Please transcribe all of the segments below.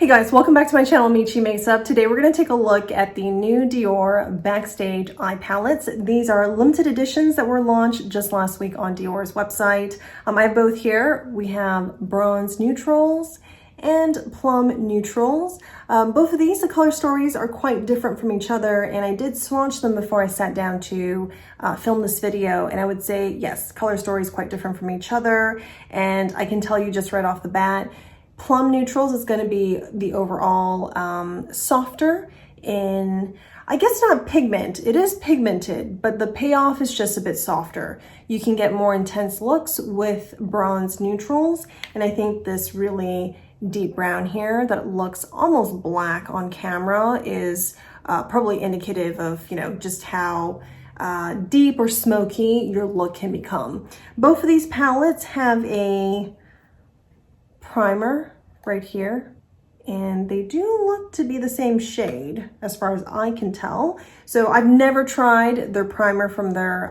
Hey guys, welcome back to my channel, Michi Makes Up. Today we're going to take a look at the new DIOR Backstage Eye Palettes. These are limited editions that were launched just last week on DIOR's website. I have both here. We have Bronze Neutrals and Plum Neutrals. Both of these, the color stories are quite different from each other, and I did swatch them before I sat down to film this video, and I would say, yes, color stories quite different from each other, and I can tell you just right off the bat, Plum Neutrals is going to be the overall softer in, I guess not pigment, it is pigmented, but the payoff is just a bit softer. You can get more intense looks with Bronze Neutrals, and I think this really deep brown here that looks almost black on camera is probably indicative of, you know, just how deep or smoky your look can become. Both of these palettes have a primer right here, and they do look to be the same shade as far as I can tell. So I've never tried their primer from their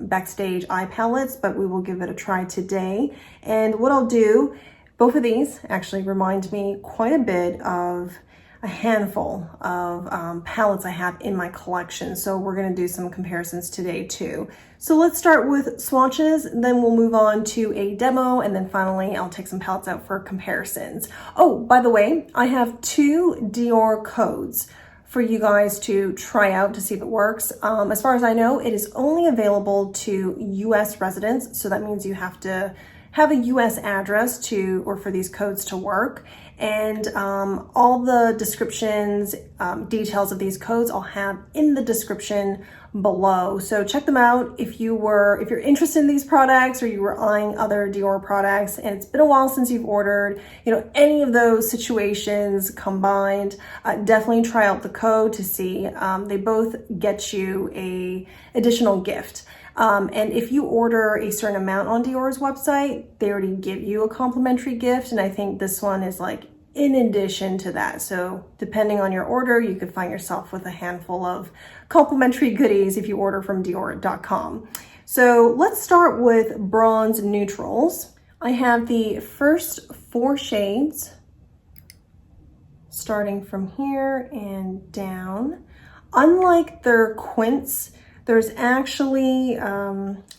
Backstage Eye Palettes, but we will give it a try today. And what I'll do, both of these actually remind me quite a bit of a handful of palettes I have in my collection. So we're gonna do some comparisons today too. So let's start with swatches, then we'll move on to a demo, and then finally I'll take some palettes out for comparisons. Oh, by the way, I have 2 DIOR codes for you guys to try out to see if it works. As far as I know, it is only available to US residents, so that means you have to have a US address or for these codes to work. And all the descriptions, details of these codes I'll have in the description below. So check them out if you're interested in these products or you were eyeing other DIOR products and it's been a while since you've ordered, you know, any of those situations combined, definitely try out the code to see. They both get you a additional gift. And if you order a certain amount on DIOR's website, they already give you a complimentary gift. And I think this one is like in addition to that. So depending on your order, you could find yourself with a handful of complimentary goodies if you order from DIOR.com. So let's start with Bronze Neutrals. I have the first 4 shades starting from here and down. Unlike their quints, there's actually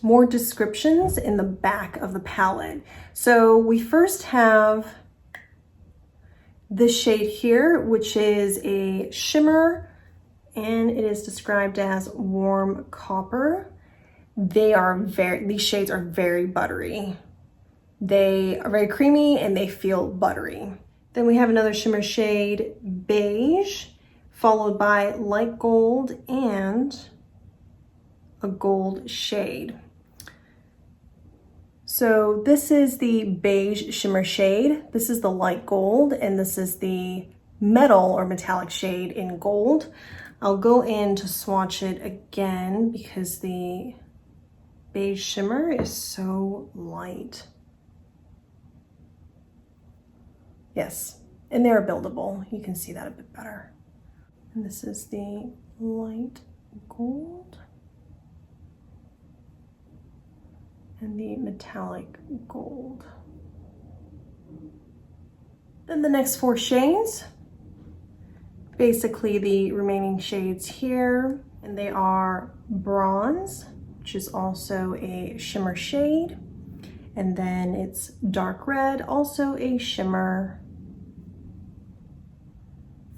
more descriptions in the back of the palette. So we first have this shade here, which is a shimmer, and it is described as warm copper. These shades are very buttery. They are very creamy and they feel buttery. Then we have another shimmer shade, beige, followed by light gold and a gold shade. So this is the beige shimmer shade, this is the light gold, and this is the metal or metallic shade in gold. I'll go in to swatch it again because the beige shimmer is so light. Yes, and they're buildable. You can see that a bit better. And this is the light gold and the metallic gold. Then the next 4 shades, basically the remaining shades here, and they are bronze, which is also a shimmer shade, and then it's dark red, also a shimmer,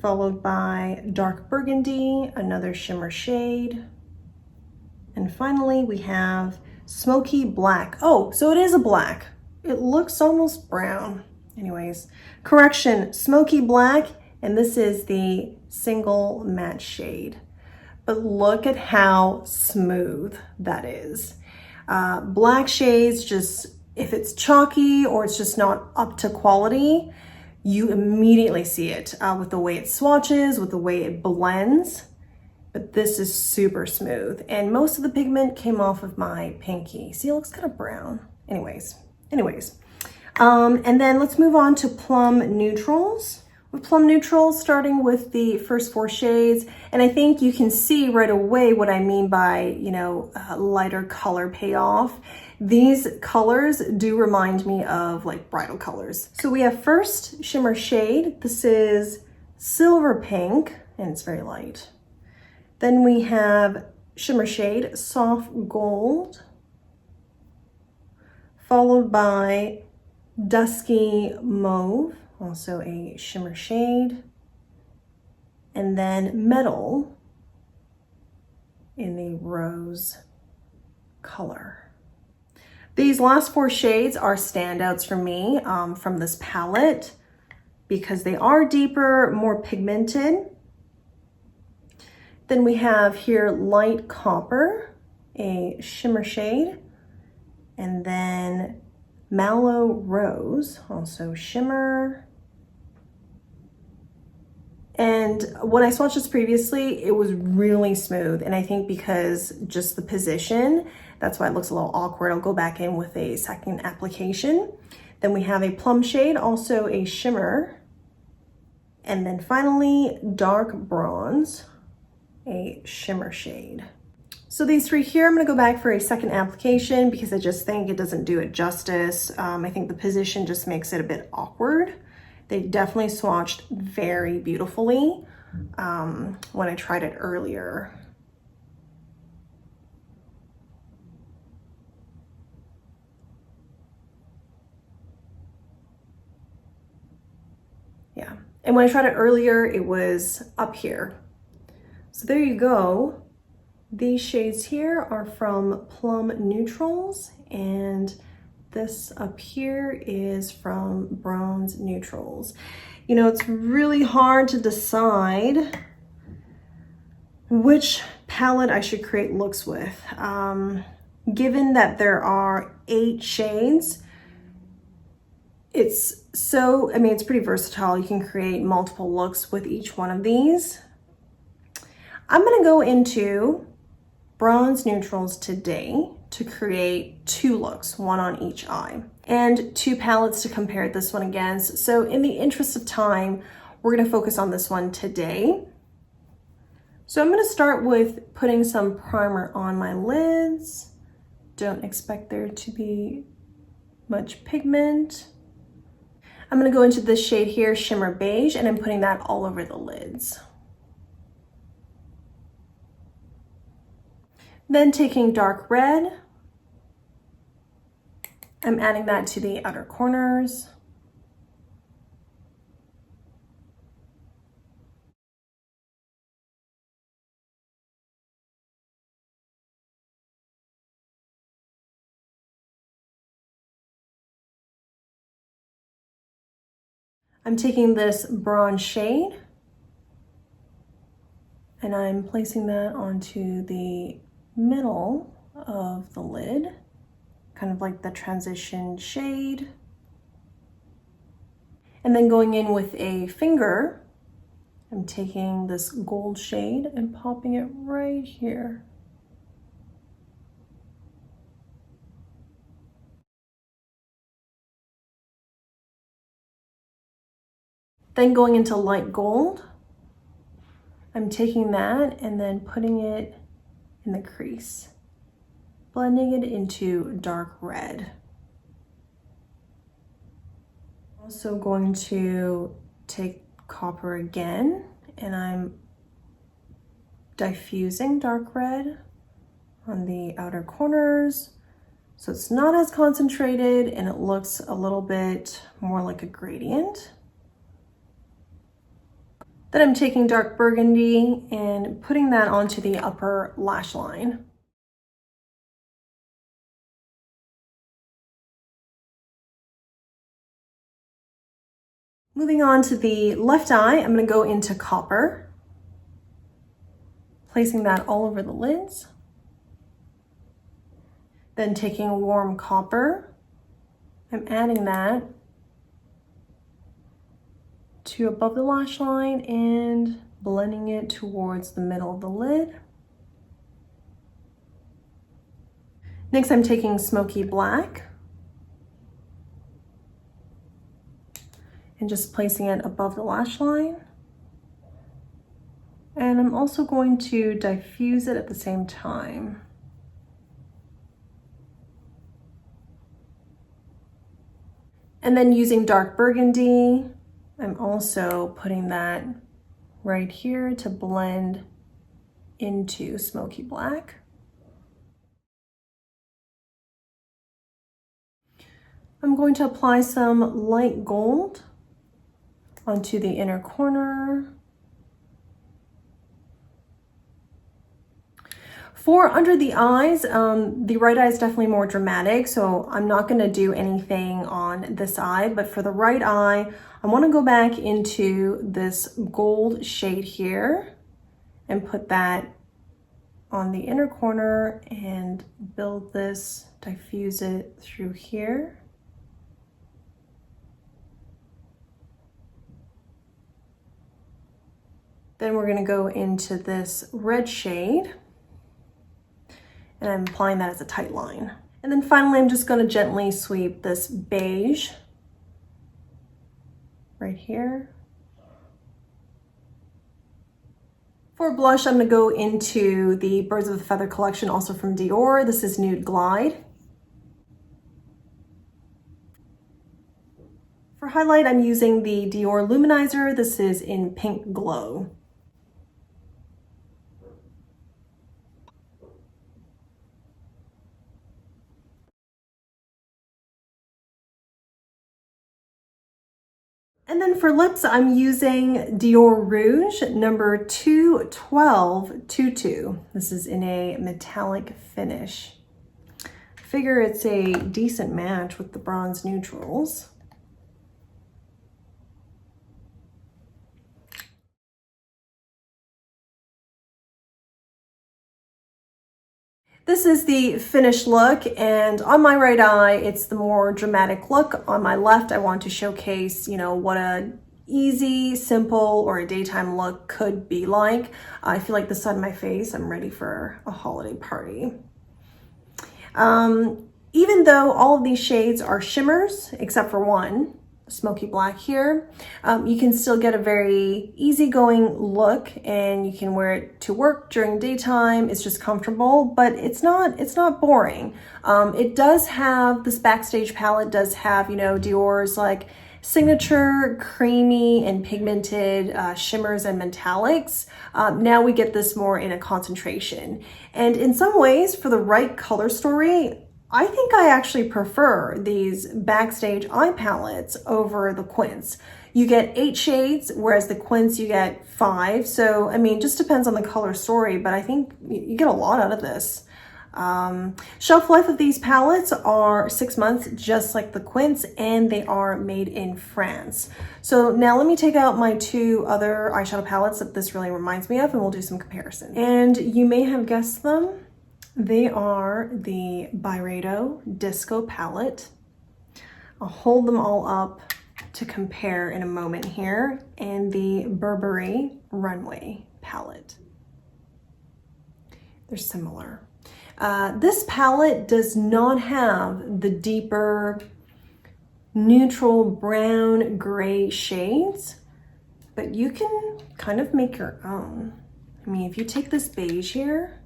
followed by dark burgundy, another shimmer shade, and finally we have smoky black. Oh, so it is a black. It looks almost brown. Anyways, correction, smoky black, and this is the single matte shade. But look at how smooth that is. Black shades, just if it's chalky or it's just not up to quality, you immediately see it with the way it swatches, with the way it blends. But this is super smooth, and most of the pigment came off of my pinky. See, it looks kind of brown. Anyways. And then let's move on to Plum Neutrals. With Plum Neutrals, starting with the first 4 shades, and I think you can see right away what I mean by, you know, lighter color payoff. These colors do remind me of like bridal colors. So we have first shimmer shade. This is silver pink and it's very light. Then we have shimmer shade soft gold, followed by dusky mauve, also a shimmer shade, and then metal in the rose color. These last four shades are standouts for me from this palette because they are deeper, more pigmented. Then we have here light copper, a shimmer shade, and then mallow rose, also shimmer. And when I swatched this previously, it was really smooth. And I think because just the position, that's why it looks a little awkward. I'll go back in with a second application. Then we have a plum shade, also a shimmer. And then finally, dark bronze, a shimmer shade. So these three here, I'm gonna go back for a second application because I just think it doesn't do it justice. I think the position just makes it a bit awkward. They definitely swatched very beautifully when I tried it earlier. Yeah, and when I tried it earlier, it was up here. So there you go. These shades here are from Plum Neutrals, and this up here is from Bronze Neutrals. You know, it's really hard to decide which palette I should create looks with. Given that there are 8 shades, it's pretty versatile. You can create multiple looks with each one of these. I'm gonna go into Bronze Neutrals today to create 2 looks, one on each eye, and 2 palettes to compare this one against. So in the interest of time, we're gonna focus on this one today. So I'm gonna start with putting some primer on my lids. Don't expect there to be much pigment. I'm gonna go into this shade here, Shimmer Beige, and I'm putting that all over the lids. Then taking dark red, I'm adding that to the outer corners. I'm taking this bronze shade and I'm placing that onto the middle of the lid, kind of like the transition shade. And then going in with a finger, I'm taking this gold shade and popping it right here. Then going into light gold, I'm taking that and then putting it in the crease, blending it into dark red. Also going to take copper again, and I'm diffusing dark red on the outer corners, so it's not as concentrated and it looks a little bit more like a gradient. Then I'm taking dark burgundy and putting that onto the upper lash line. Moving on to the left eye, I'm going to go into copper, placing that all over the lids. Then taking warm copper, I'm adding that to above the lash line and blending it towards the middle of the lid. Next, I'm taking smoky black and just placing it above the lash line. And I'm also going to diffuse it at the same time. And then using dark burgundy, I'm also putting that right here to blend into smoky black. I'm going to apply some light gold onto the inner corner. For under the eyes, the right eye is definitely more dramatic, so I'm not going to do anything on this eye, but for the right eye, I want to go back into this gold shade here and put that on the inner corner and build this, diffuse it through here. Then we're going to go into this red shade, and I'm applying that as a tight line. And then finally, I'm just going to gently sweep this beige right here. For blush, I'm going to go into the Birds of a Feather collection, also from Dior. This is Nude Glide. For highlight, I'm using the Dior Luminizer. This is in Pink Glow. And then for lips, I'm using Dior Rouge number 21222. This is in a metallic finish. I figure it's a decent match with the bronze neutrals. This is the finished look, and on my right eye, it's the more dramatic look. On my left, I want to showcase, what a easy, simple, or a daytime look could be like. I feel like this side of my face, I'm ready for a holiday party. Even though all of these shades are shimmers, except for one, smoky black here, you can still get a very easygoing look, and you can wear it to work during daytime. It's just comfortable, but it's not boring. It does have, this Backstage palette does have, Dior's like signature creamy and pigmented shimmers and metallics. Now we get this more in a concentration. And in some ways, for the right color story, I think I actually prefer these Backstage Eye Palettes over the Quince. You get 8 shades, whereas the Quince you get 5. So, just depends on the color story, but I think you get a lot out of this. Shelf life of these palettes are 6 months, just like the Quince, and they are made in France. So now let me take out my 2 other eyeshadow palettes that this really reminds me of, and we'll do some comparison. And you may have guessed them. They are the Byredo Disco palette. I'll hold them all up to compare in a moment here, and the Burberry Runway palette. They're similar. This palette does not have the deeper neutral brown gray shades, but you can kind of make your own. If you take this beige here,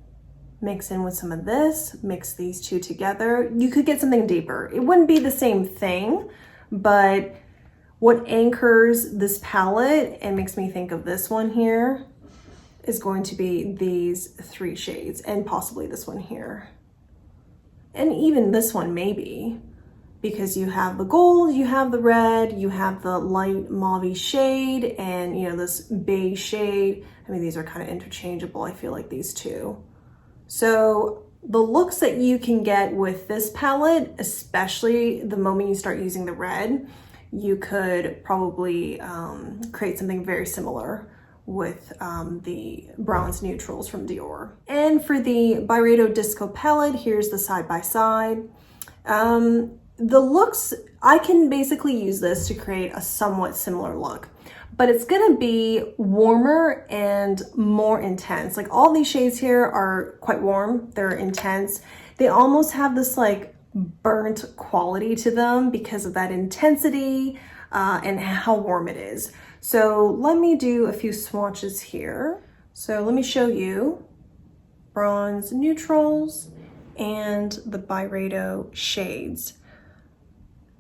mix in with some of this, mix these two together, you could get something deeper. It wouldn't be the same thing, but what anchors this palette and makes me think of this one here is going to be these 3 shades, and possibly this one here. And even this one maybe, because you have the gold, you have the red, you have the light mauve shade, and this beige shade. These are kind of interchangeable, I feel like, these two. So the looks that you can get with this palette, especially the moment you start using the red, you could probably create something very similar with the bronze neutrals from Dior. And for the Byredo Disco palette, here's the side-by-side. The looks, I can basically use this to create a somewhat similar look, but it's gonna be warmer and more intense. Like, all these shades here are quite warm, they're intense. They almost have this like burnt quality to them because of that intensity and how warm it is. So let me do a few swatches here. So let me show you bronze neutrals and the Byredo shades.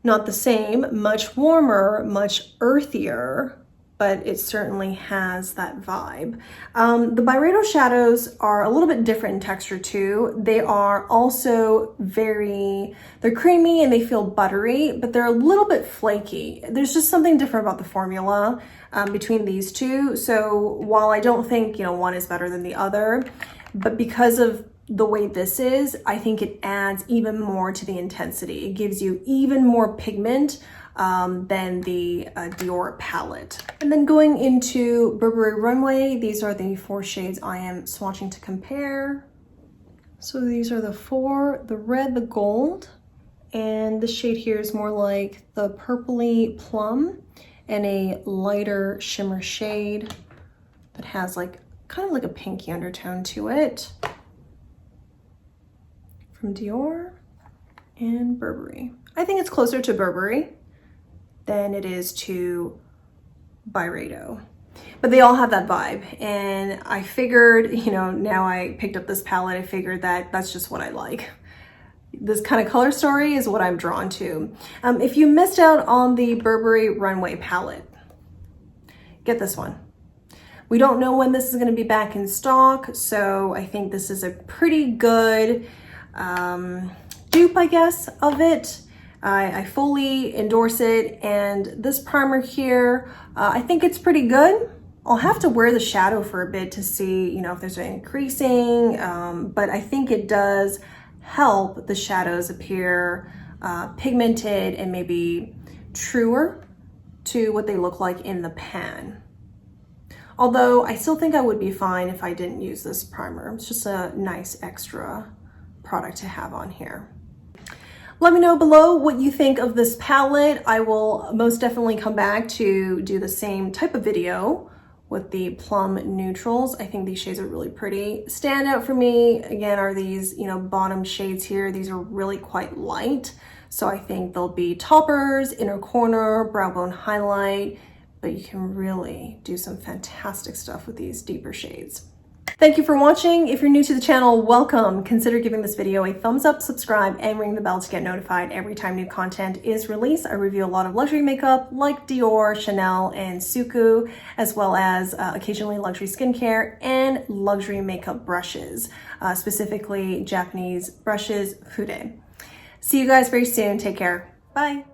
Not the same, much warmer, much earthier, but it certainly has that vibe. The Byredo shadows are a little bit different in texture too. They are also they're creamy and they feel buttery, but they're a little bit flaky. There's just something different about the formula between these two. So while I don't think, one is better than the other, but because of the way this is, I think it adds even more to the intensity. It gives you even more pigment than the Dior palette. And then going into Burberry Runway, these are the 4 shades I am swatching to compare. So these are the 4, the red, the gold, and the shade here is more like the purpley plum and a lighter shimmer shade that has like kind of like a pinky undertone to it. From Dior and Burberry. I think it's closer to Burberry than it is to Byredo. But they all have that vibe. And I figured, now I picked up this palette, I figured that that's just what I like. This kind of color story is what I'm drawn to. If you missed out on the Burberry Runway palette, get this one. We don't know when this is going to be back in stock, so I think this is a pretty good dupe, I guess, of it. I fully endorse it, and this primer here, I think it's pretty good. I'll have to wear the shadow for a bit to see, if there's an increasing, but I think it does help the shadows appear pigmented and maybe truer to what they look like in the pan. Although I still think I would be fine if I didn't use this primer. It's just a nice extra product to have on here. Let me know below what you think of this palette. I will most definitely come back to do the same type of video with the Plum neutrals. I think these shades are really pretty. Standout for me, again, are these, bottom shades here. These are really quite light. So I think they'll be toppers, inner corner, brow bone highlight, but you can really do some fantastic stuff with these deeper shades. Thank you for watching. If you're new to the channel, welcome. Consider giving this video a thumbs up, subscribe, and ring the bell to get notified every time new content is released. I review a lot of luxury makeup like Dior, Chanel, and Suku, as well as occasionally luxury skincare and luxury makeup brushes, specifically Japanese brushes, Fude. See you guys very soon. Take care. Bye.